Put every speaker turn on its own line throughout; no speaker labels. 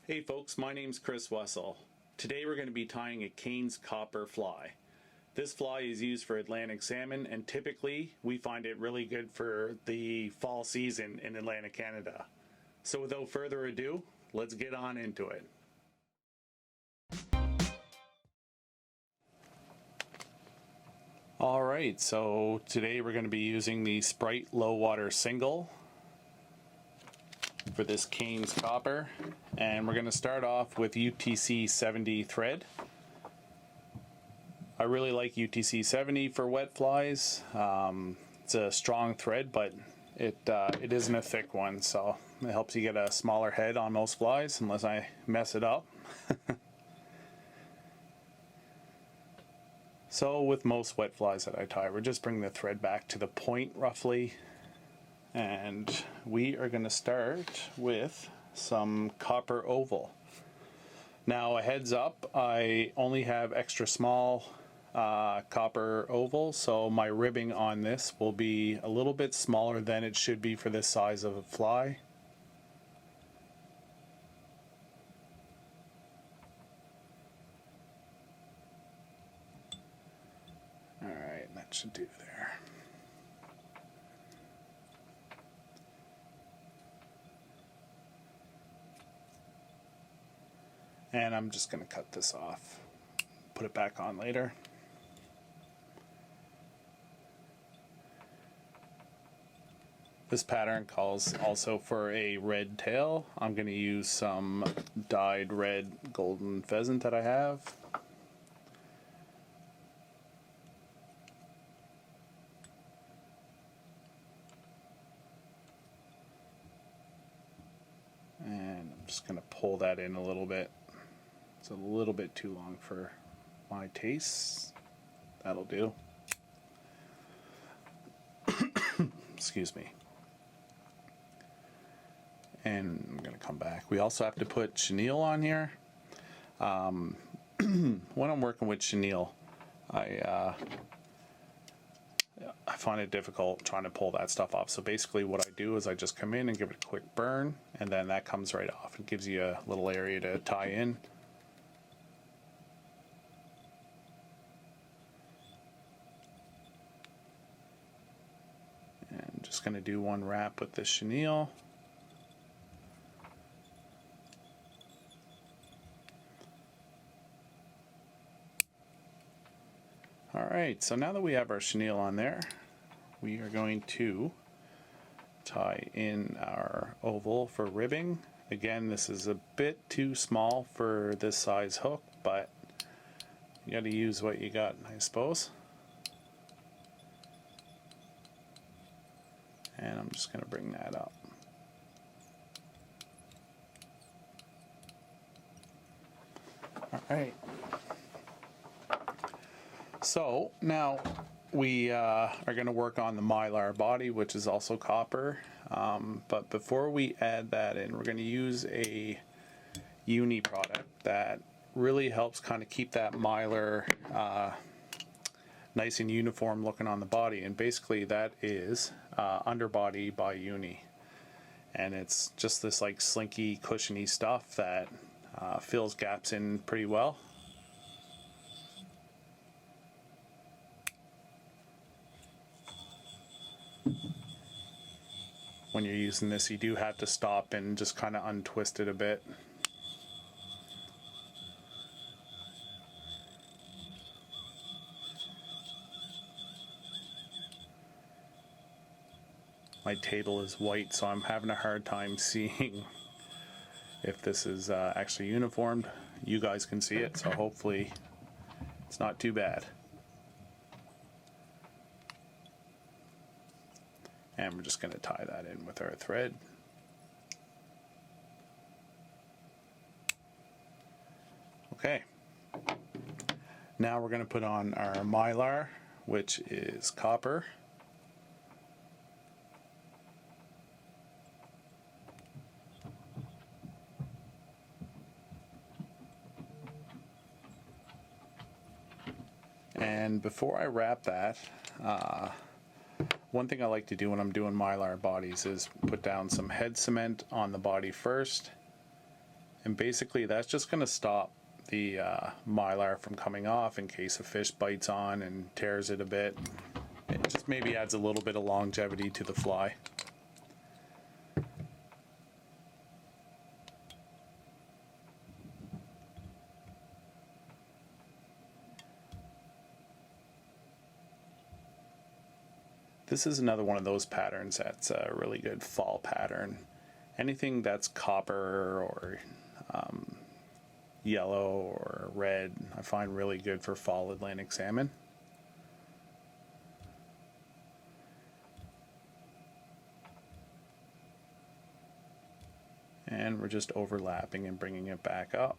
Hey folks, my name's Chris Wessel. Today we're going to be tying a Cains Copper fly. This fly is used for Atlantic salmon, and typically we find it really good for the fall season in Atlantic Canada. So without further ado, let's get on into it. Alright, so today we're going to be using the Sprite low water single for this Cains Copper, and we're going to start off with UTC 70 thread. I really like UTC 70 for wet flies. It's a strong thread, but it isn't a thick one, so it helps you get a smaller head on most flies unless I mess it up. So with most wet flies that I tie, we're just bringing the thread back to the point roughly. And we are going to start with some copper oval. Now a heads up, I only have extra small copper oval, so my ribbing on this will be a little bit smaller than it should be for this size of a fly. Alright, that should do there. And I'm just going to cut this off, put it back on later. This pattern calls also for a red tail. I'm going to use some dyed red golden pheasant that I have. And I'm just going to pull that in a little bit. It's a little bit too long for my tastes. That'll do. Excuse me. And I'm going to come back. We also have to put chenille on here. When I'm working with chenille, I find it difficult trying to pull that stuff off. So basically what I do is I just come in and give it a quick burn, and then that comes right off. It gives you a little area to tie in. And just going to do one wrap with the chenille. Alright, so now that we have our chenille on there, we are going to tie in our oval for ribbing. Again, this is a bit too small for this size hook, but you got to use what you got, I suppose. And I'm just going to bring that up. Alright. So now we are going to work on the Mylar Body, which is also copper. But before we add that in, we're going to use a uni product that really helps kind of keep that mylar nice and uniform looking on the body. And basically that is Underbody by Uni. And it's just this like slinky, cushiony stuff that fills gaps in pretty well. When you're using this, you do have to stop and just kind of untwist it a bit. My table is white, so I'm having a hard time seeing if this is actually uniformed. You guys can see it, so hopefully it's not too bad. And we're just going to tie that in with our thread. Okay. Now we're going to put on our Mylar, which is copper. And before I wrap that, one thing I like to do when I'm doing Mylar bodies is put down some head cement on the body first, And basically that's just going to stop the mylar from coming off in case a fish bites on and tears it a bit. It just maybe adds a little bit of longevity to the fly. This is another one of those patterns that's a really good fall pattern. Anything that's copper or yellow or red I find really good for fall Atlantic salmon. And we're just overlapping and bringing it back up.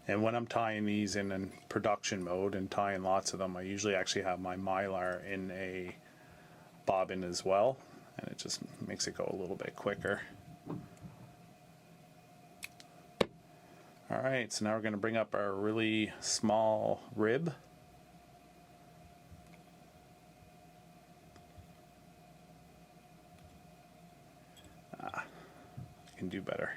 And when I'm tying these in production mode and tying lots of them, I usually actually have my mylar in a bobbin as well, and it just makes it go a little bit quicker. Alright, so now we're going to bring up our really small rib. I can do better.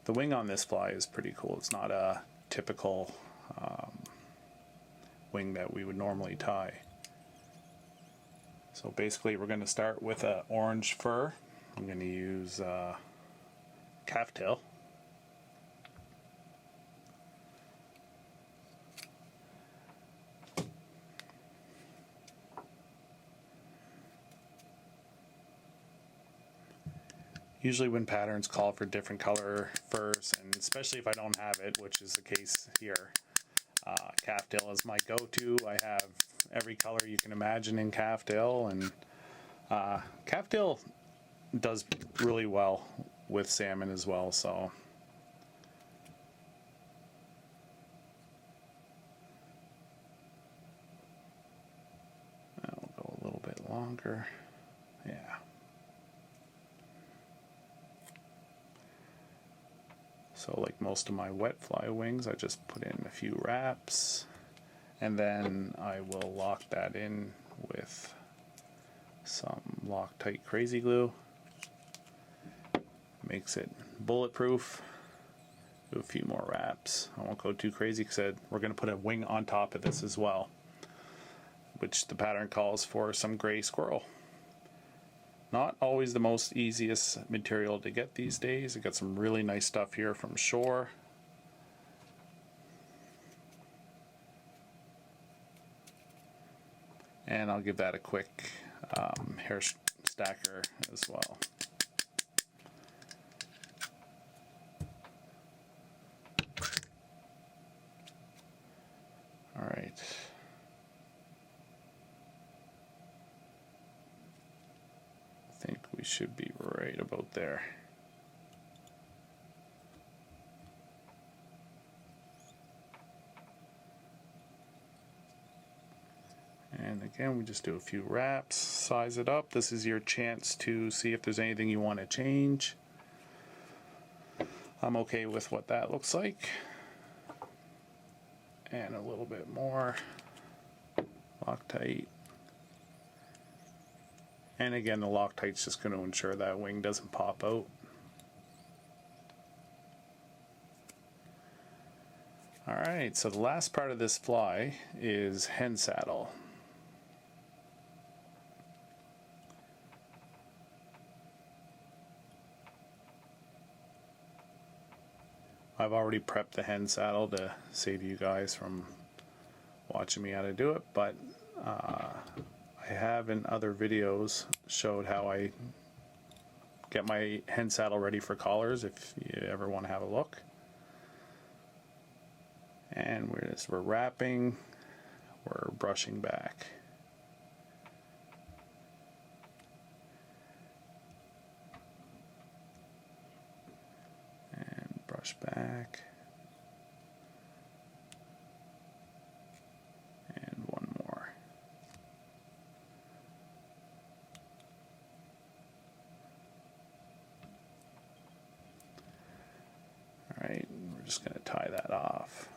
The wing on this fly is pretty cool. It's not a typical wing that we would normally tie. So basically we're going to start with an orange fur. I'm going to use calf tail. Usually when patterns call for different color furs, and especially if I don't have it, which is the case here, calf tail is my go-to. I have every color you can imagine in calf tail, and calf tail does really well with salmon as well, so I'll go a little bit longer. Yeah. So like most of my wet fly wings, I just put in a few wraps, and then I will lock that in with some Loctite crazy glue. Makes it bulletproof. Do a few more wraps. I won't go too crazy because we're going to put a wing on top of this as well, which the pattern calls for some gray squirrel. Not always the most easiest material to get these days. I got some really nice stuff here from Shore. And I'll give that a quick hair stacker as well. All right. I think we should be right about there. And again, we just do a few wraps, size it up. This is your chance to see if there's anything you want to change. I'm okay with what that looks like. And a little bit more Loctite. And again, the Loctite's just going to ensure that wing doesn't pop out. Alright, so the last part of this fly is Hen Saddle. I've already prepped the Hen Saddle to save you guys from watching me how to do it, but I have in other videos showed how I get my Hen Saddle ready for collars if you ever want to have a look. And we're wrapping, we're brushing back. And brush back. we're just going to tie that off.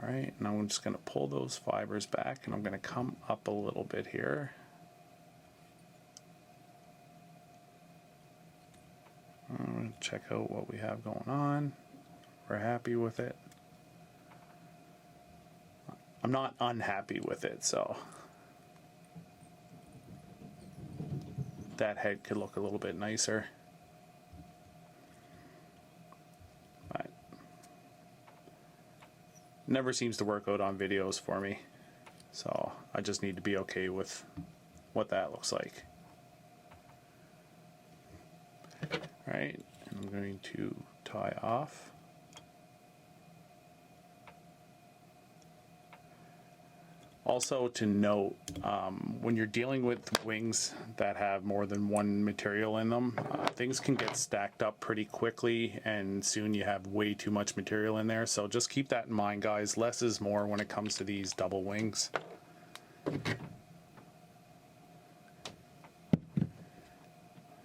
All right, now I'm just going to pull those fibers back, and I'm going to come up a little bit here. I'm going to check out what we have going on. We're happy with it. I'm not unhappy with it, so that head could look a little bit nicer. But never seems to work out on videos for me, so I just need to be okay with what that looks like. Alright, and I'm going to tie off. Also to note, when you're dealing with wings that have more than one material in them, things can get stacked up pretty quickly, and soon you have way too much material in there. So just keep that in mind, guys. Less is more when it comes to these double wings.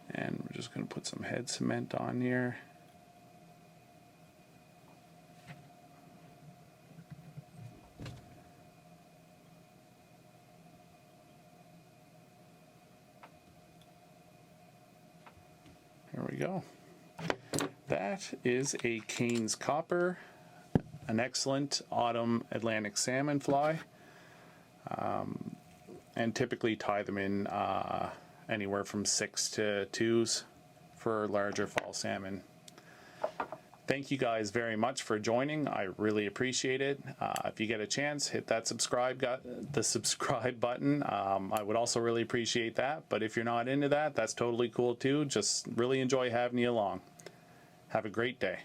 And we're just going to put some head cement on here. There we go. That is a Cains Copper, an excellent autumn Atlantic salmon fly, and typically tie them in anywhere from 6 to 2s for larger fall salmon. Thank you guys very much for joining. I really appreciate it. If you get a chance, hit that subscribe button. I would also really appreciate that. But if you're not into that, that's totally cool too. Just really enjoy having you along. Have a great day.